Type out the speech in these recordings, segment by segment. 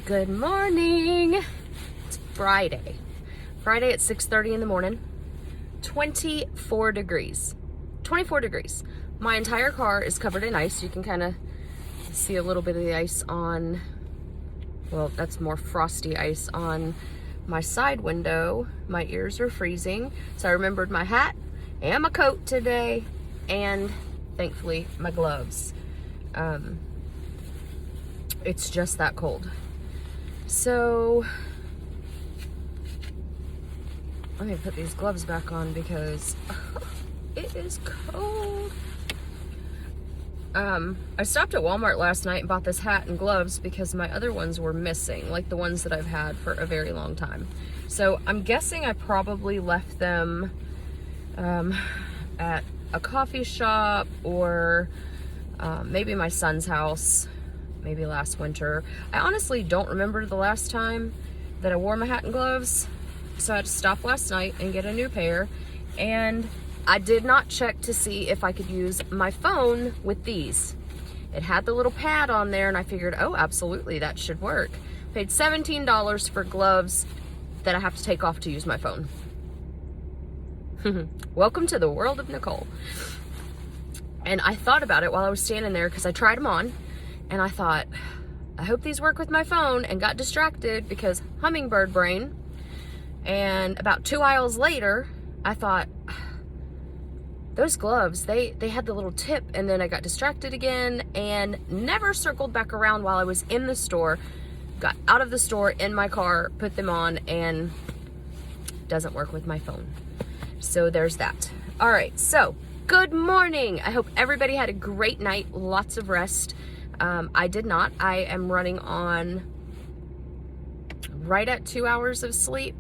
Good morning. It's Friday. Friday at 6:30 in the morning. 24 degrees. 24 degrees. My entire car is covered in ice. You can kind of see a little bit of the ice on, well, that's more frosty ice on my side window. My ears are freezing. So I remembered my hat and my coat today, and thankfully my gloves. It's just that cold. So let me put these gloves back on because it is cold. I stopped at Walmart last night and bought this hat and gloves because my other ones were missing, like the ones that I've had for a very long time. So I'm guessing I probably left them at a coffee shop or maybe my son's house, maybe last winter. I honestly don't remember the last time that I wore my hat and gloves, so I had to stop last night and get a new pair. And I did not check to see if I could use my phone with these. It had the little pad on there, and I figured, oh, absolutely, that should work. Paid $17 for gloves that I have to take off to use my phone. Welcome to the world of Nicole. And I thought about it while I was standing there because I tried them on, and I thought, I hope these work with my phone, and got distracted because hummingbird brain. And about 2 aisles later, I thought, those gloves, they had the little tip, and then I got distracted again and never circled back around while I was in the store. Got out of the store in my car, put them on, and doesn't work with my phone. So there's that. All right, so good morning. I hope everybody had a great night, lots of rest. I did not. I am running on right at 2 hours of sleep.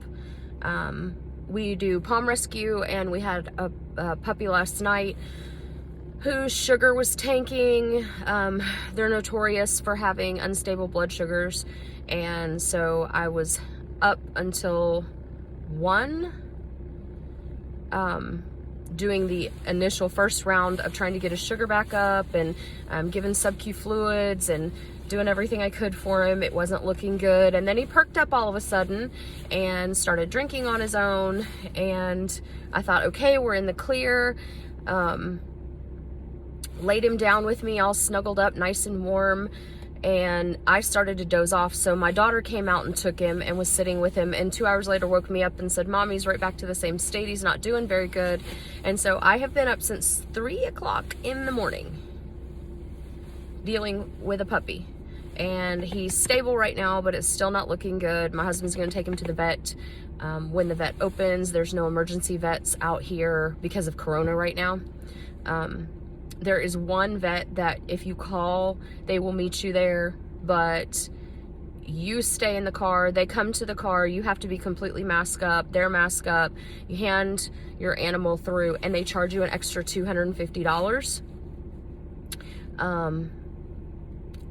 We do palm rescue, and we had a puppy last night whose sugar was tanking. They're notorious for having unstable blood sugars, and so I was up until 1, doing the initial first round of trying to get his sugar back up, and giving sub-Q fluids and doing everything I could for him. It wasn't looking good. And then he perked up all of a sudden and started drinking on his own. And I thought, okay, we're in the clear. Laid him down with me, all snuggled up, nice and warm. And I started to doze off. So my daughter came out and took him and was sitting with him. And 2 hours later woke me up and said, Mommy's right back to the same state. He's not doing very good. And so I have been up since 3 o'clock in the morning dealing with a puppy. And he's stable right now, but it's still not looking good. My husband's going to take him to the vet when the vet opens. There's no emergency vets out here because of Corona right now. There is one vet that if you call, they will meet you there, but you stay in the car. They come to the car. You have to be completely masked up. They're masked up. You hand your animal through, and they charge you an extra $250.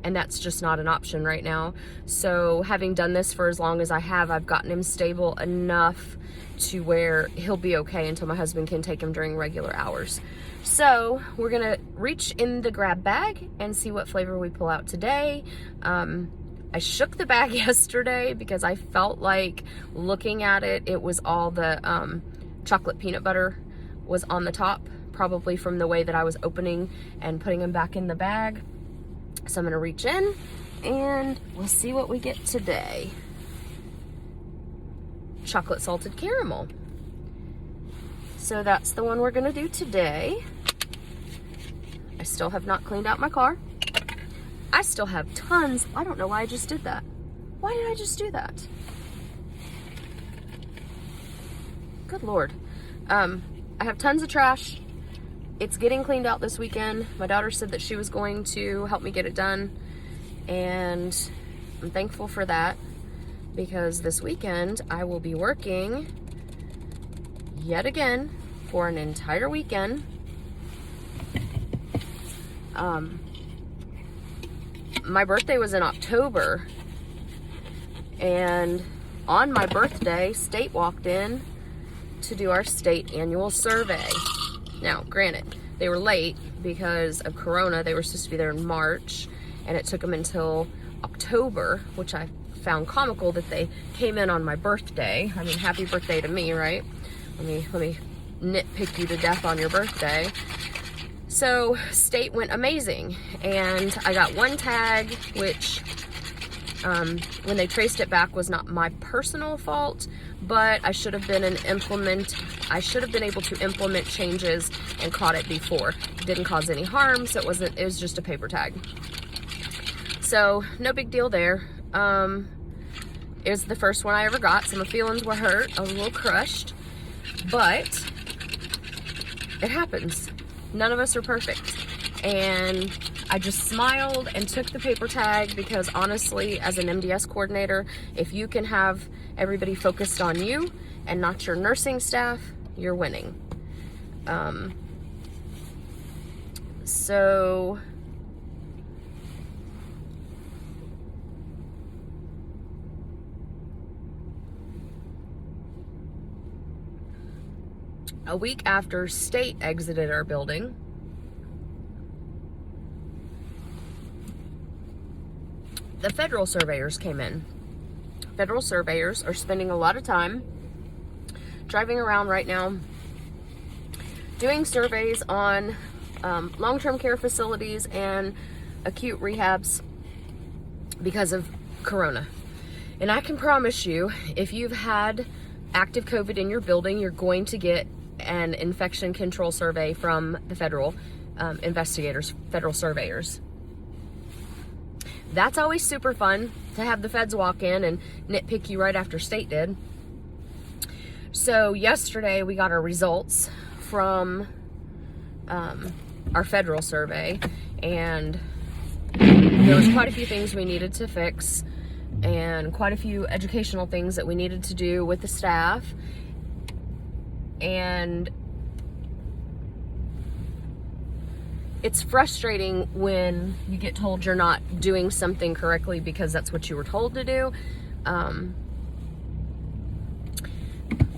And that's just not an option right now. So having done this for as long as I have, I've gotten him stable enough to where he'll be okay until my husband can take him during regular hours. So we're gonna reach in the grab bag and see what flavor we pull out today. I shook the bag yesterday because I felt like looking at it, it was all the chocolate peanut butter was on the top, probably from the way that I was opening and putting them back in the bag. So I'm gonna reach in and we'll see what we get today. Chocolate salted caramel. So that's the one we're gonna do today. I still have not cleaned out my car. I still have tons. I don't know why I just did that. Why did I just do that? Good Lord. I have tons of trash. It's getting cleaned out this weekend. My daughter said that she was going to help me get it done, and I'm thankful for that because this weekend I will be working yet again for an entire weekend. My birthday was in October, and on my birthday, state walked in to do our state annual survey. Now, granted, they were late because of Corona. They were supposed to be there in March, and it took them until October, which I found comical that they came in on my birthday. I mean, happy birthday to me, right? Let me nitpick you to death on your birthday. So state went amazing, and I got one tag, which when they traced it back was not my personal fault, but I should have been able to implement changes and caught it before. It didn't cause any harm, so it was just a paper tag. So no big deal there. It was the first one I ever got, so my feelings were hurt. I was a little crushed, but it happens. None of us are perfect. And I just smiled and took the paper tag because honestly, as an MDS coordinator, if you can have everybody focused on you and not your nursing staff, you're winning. So a week after state exited our building, the federal surveyors came in. Federal surveyors are spending a lot of time driving around right now doing surveys on long-term care facilities and acute rehabs because of Corona. And I can promise you, if you've had active COVID in your building, you're going to get an infection control survey from the federal investigators, federal surveyors. That's always super fun to have the feds walk in and nitpick you right after state did. So yesterday we got our results from our federal survey, and there was quite a few things we needed to fix and quite a few educational things that we needed to do with the staff. And it's frustrating when you get told you're not doing something correctly because that's what you were told to do.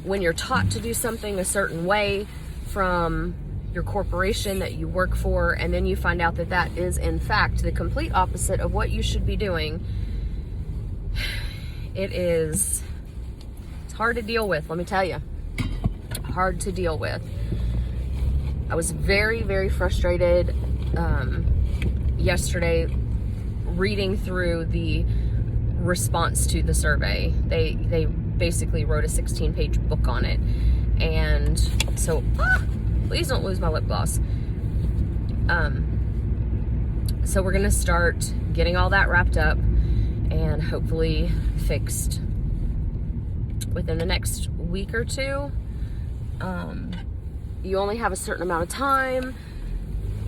When you're taught to do something a certain way from your corporation that you work for, and then you find out that that is in fact the complete opposite of what you should be doing, it's hard to deal with, let me tell you. Hard to deal with. I was very, very frustrated yesterday reading through the response to the survey. They basically wrote a 16-page book on it. And so, please don't lose my lip gloss. So we're gonna start getting all that wrapped up and hopefully fixed within the next week or two. You only have a certain amount of time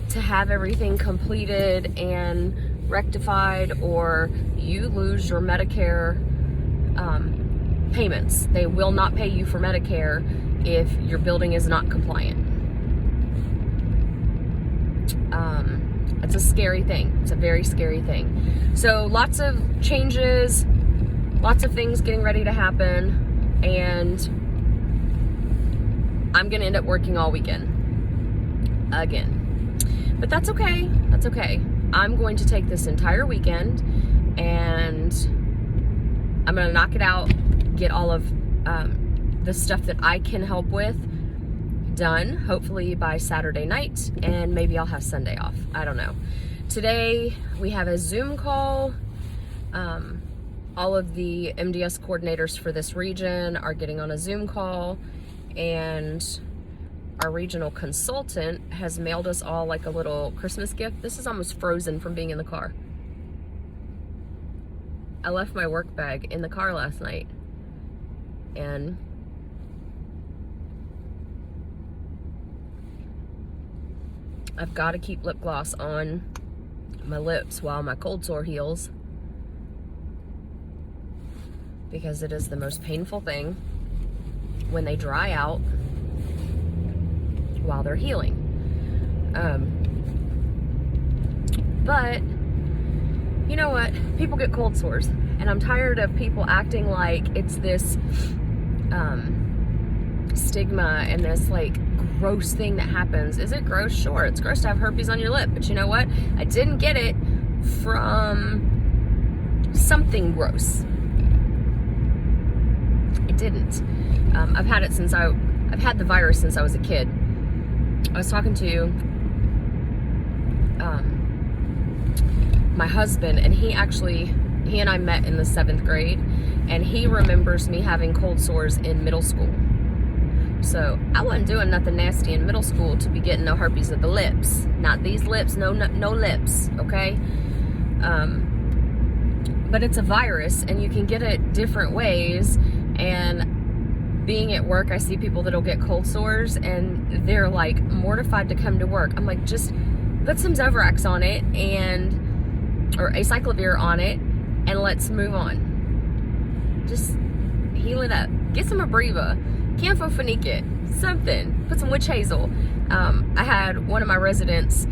to have everything completed and rectified, or you lose your Medicare payments. They will not pay you for Medicare if your building is not compliant. It's a scary thing. It's a very scary thing. So lots of changes, lots of things getting ready to happen, and I'm gonna end up working all weekend again. But that's okay. That's okay. I'm going to take this entire weekend and I'm gonna knock it out, get all of the stuff that I can help with done, hopefully by Saturday night, and maybe I'll have Sunday off. I don't know. Today we have a Zoom call. All of the MDS coordinators for this region are getting on a Zoom call, and our regional consultant has mailed us all like a little Christmas gift. This is almost frozen from being in the car. I left my work bag in the car last night, and I've got to keep lip gloss on my lips while my cold sore heals, because it is the most painful thing when they dry out while they're healing. But you know what? People get cold sores, and I'm tired of people acting like it's this stigma and this like gross thing that happens. Is it gross? Sure, it's gross to have herpes on your lip, but you know what? I didn't get it from something gross. didn't. I've had the virus since I was a kid. I was talking to my husband, and he and I met in the 7th grade, and he remembers me having cold sores in middle school. So I wasn't doing nothing nasty in middle school to be getting no herpes of the lips. Not these lips, no lips, okay? But it's a virus, and you can get it different ways. And being at work, I see people that'll get cold sores, and they're like mortified to come to work. I'm like, just put some Zovirax on it, or acyclovir on it, and let's move on. Just heal it up. Get some Abreva, Campho-Phenique, something. Put some witch hazel. I had one of my residents,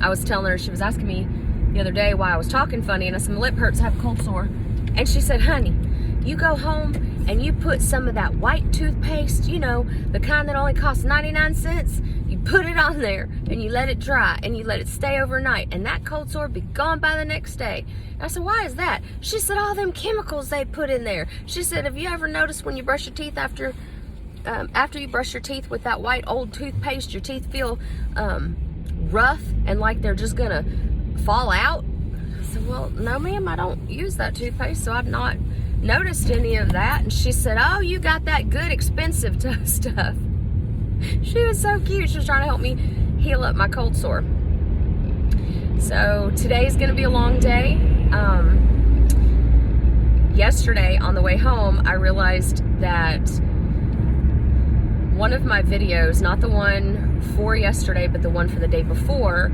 I was telling her, she was asking me the other day why I was talking funny, and I said, my lip hurts, I have a cold sore. And she said, honey, you go home and you put some of that white toothpaste, you know, the kind that only costs 99 cents, you put it on there and you let it dry and you let it stay overnight, and that cold sore be gone by the next day. And I said, why is that? She said, all them chemicals they put in there. She said, have you ever noticed when you brush your teeth after you brush your teeth with that white old toothpaste, your teeth feel rough and like they're just gonna fall out? I said, well, no ma'am, I don't use that toothpaste, so I've not noticed any of that. And she said, oh, you got that good expensive stuff. She was so cute. She was trying to help me heal up my cold sore. So today's gonna be a long day. Yesterday on the way home, I realized that one of my videos, not the one for yesterday, but the one for the day before,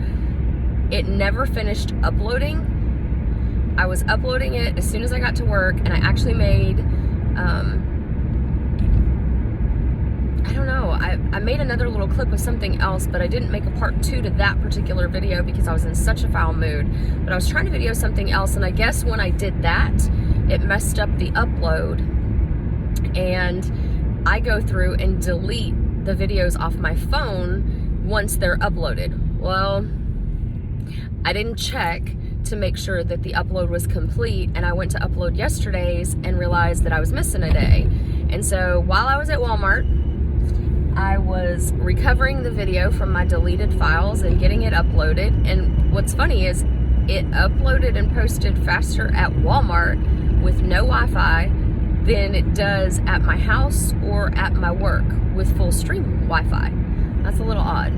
it never finished uploading. I was uploading it as soon as I got to work, and I actually made, I don't know, I made another little clip of something else, but I didn't make a part 2 to that particular video because I was in such a foul mood. But I was trying to video something else, and I guess when I did that, it messed up the upload. And I go through and delete the videos off my phone once they're uploaded. Well, I didn't check to make sure that the upload was complete, and I went to upload yesterday's and realized that I was missing a day. And so while I was at Walmart, I was recovering the video from my deleted files and getting it uploaded. And what's funny is it uploaded and posted faster at Walmart with no Wi-Fi than it does at my house or at my work with full stream Wi-Fi. That's a little odd.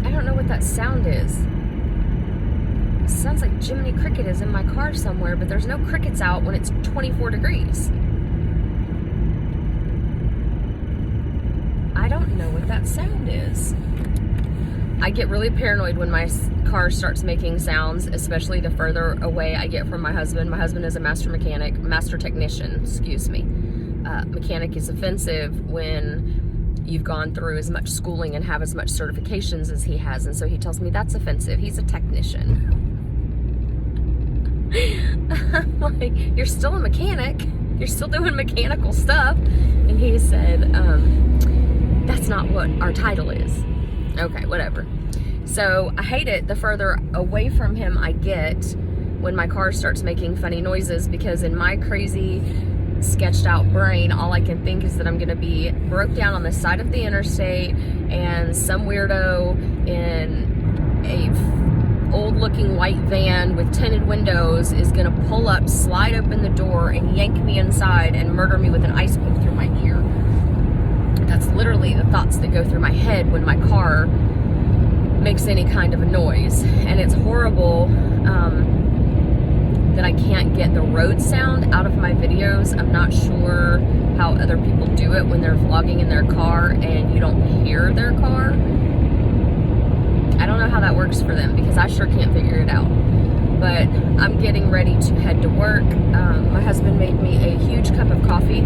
I don't know what that sound is. It sounds like Jiminy Cricket is in my car somewhere, but there's no crickets out when it's 24 degrees. I don't know what that sound is. I get really paranoid when my car starts making sounds, especially the further away I get from my husband. My husband is a master technician, excuse me. Mechanic is offensive when you've gone through as much schooling and have as much certifications as he has, and so he tells me that's offensive. He's a technician. I'm like, you're still a mechanic. You're still doing mechanical stuff. And he said, that's not what our title is. Okay, whatever. So I hate it the further away from him I get when my car starts making funny noises, because in my crazy sketched out brain, all I can think is that I'm gonna be broke down on the side of the interstate, and some weirdo in a old looking white van with tinted windows is gonna pull up, slide open the door, and yank me inside and murder me with an ice pick through my ear. That's literally the thoughts that go through my head when my car makes any kind of a noise. And it's horrible that I can't get the road sound out of my videos. I'm not sure how other people do it when they're vlogging in their car and you don't hear their car. I don't know how that works for them, because I sure can't figure it out. But I'm getting ready to head to work. My husband made me a huge cup of coffee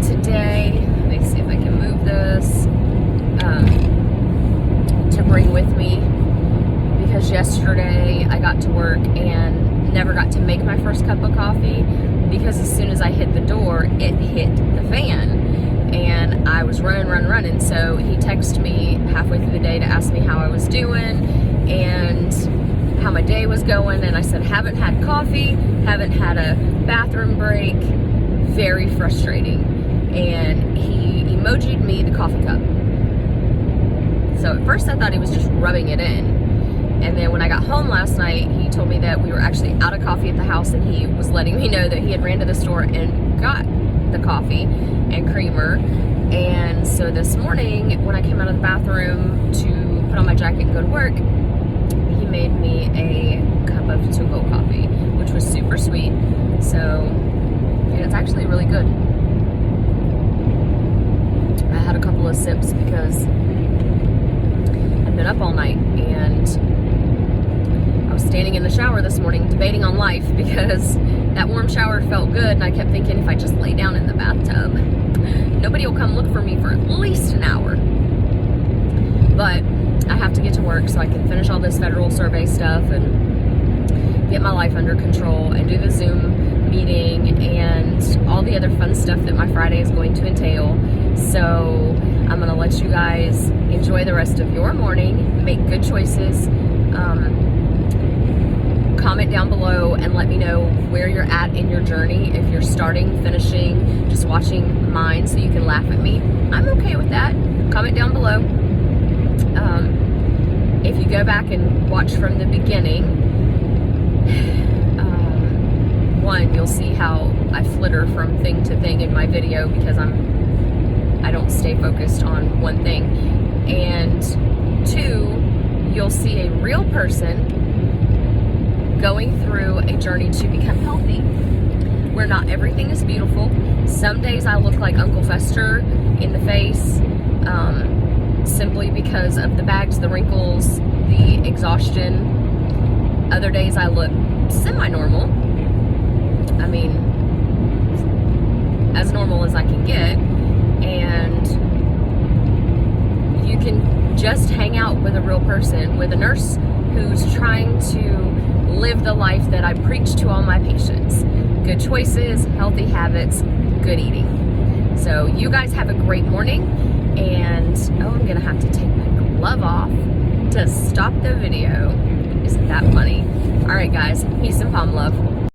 today. Let me see if I can move this to bring with me, because yesterday I got to work and never got to make my first cup of coffee, because as soon as I hit the door, it hit the fan and I was running. So he texted me halfway through the day to ask me how I was doing, and how my day was going, and I said, haven't had coffee, haven't had a bathroom break, very frustrating. And he emoji'd me the coffee cup. So at first I thought he was just rubbing it in. And then when I got home last night, he told me that we were actually out of coffee at the house, and he was letting me know that he had ran to the store and got the coffee and creamer. And so this morning, when I came out of the bathroom to put on my jacket and go to work, he made me a cup of to-go coffee, which was super sweet. So, and it's actually really good. I had a couple of sips because I've been up all night, and I was standing in the shower this morning debating on life because that warm shower felt good, and I kept thinking if I just lay down in the bathtub, nobody will come look for me for at least an hour. But I have to get to work so I can finish all this federal survey stuff and get my life under control and do the Zoom meeting and all the other fun stuff that my Friday is going to entail. So I'm going to let you guys enjoy the rest of your morning, make good choices. Comment down below and let me know where you're at in your journey. If you're starting, finishing, just watching mine so you can laugh at me, I'm okay with that. Comment down below. If you go back and watch from the beginning, one, you'll see how I flitter from thing to thing in my video because I don't stay focused on one thing. And two, you'll see a real person going through a journey to become healthy, where not everything is beautiful. Some days I look like Uncle Fester in the face, simply because of the bags, the wrinkles, the exhaustion. Other days I look semi-normal. I mean, as normal as I can get. And you can just hang out with a real person, with a nurse who's trying to live the life that I preach to all my patients. Good choices, healthy habits, good eating. So you guys have a great morning, and I'm gonna have to take my glove off to stop the video. Isn't that funny? All right guys, peace and palm love.